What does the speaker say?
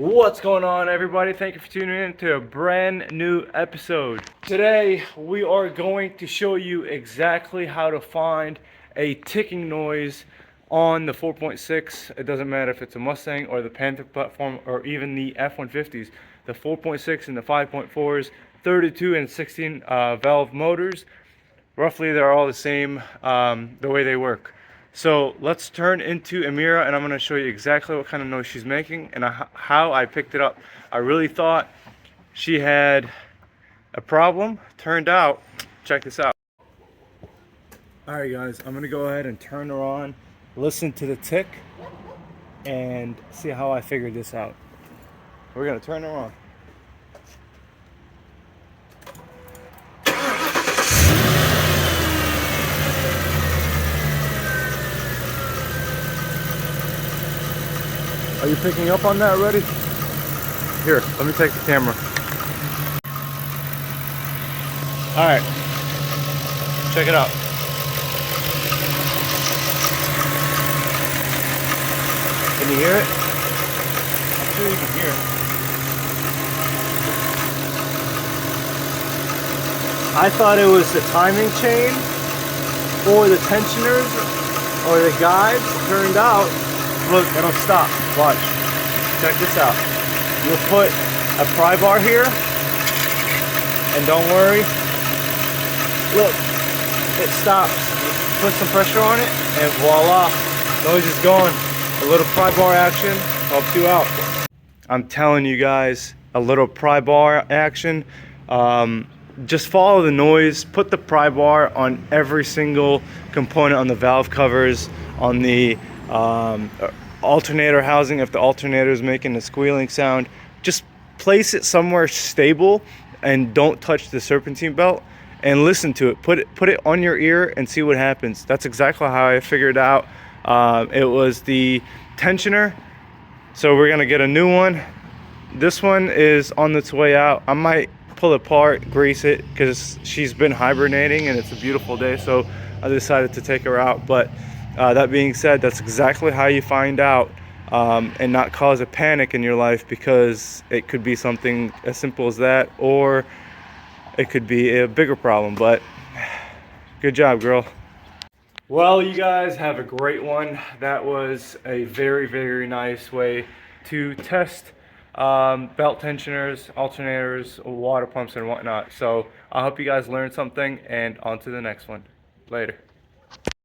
What's going on, everybody? Thank you for tuning in to a brand new episode. Today we are going to show you exactly how to find a ticking noise on the 4.6. It doesn't matter if it's a Mustang or the Panther platform or even the F-150s. The 4.6 and the 5.4s, 32 and 16 valve motors, roughly they're all the same the way they work. So let's turn into Amira and I'm going to show you exactly what kind of noise she's making and how I picked it up. I really thought she had a problem. Turned out, check this out. Alright guys, I'm going to go ahead and turn her on, listen to the tick, and see how I figured this out. We're going to turn her on. Are you picking up on that already? Here, let me take the camera. Alright, check it out. Can you hear it? I'm sure you can hear it. I thought it was the timing chain or the tensioners or the guides. Turned out, look, it'll stop. Watch. Check this out. You'll put a pry bar here, and don't worry. Look, it stops. Put some pressure on it, and voila, noise is gone. A little pry bar action helps you out. I'm telling you guys, a little pry bar action. Just follow the noise. Put the pry bar on every single component on the valve covers, on the alternator housing. If the alternator is making a squealing sound, just place it somewhere stable and don't touch the serpentine belt and listen to it. Put it on your ear and see what happens. That's exactly how I figured out. It was the tensioner, so we're gonna get a new one. This one is on its way out. I might pull it apart, grease it, because she's been hibernating and it's a beautiful day, so I decided to take her out. But that being said, that's exactly how you find out and not cause a panic in your life, because it could be something as simple as that, or it could be a bigger problem. But good job, girl. Well, you guys have a great one. That was a very, very nice way to test belt tensioners, alternators, water pumps, and whatnot. So I hope you guys learned something, and on to the next one. Later.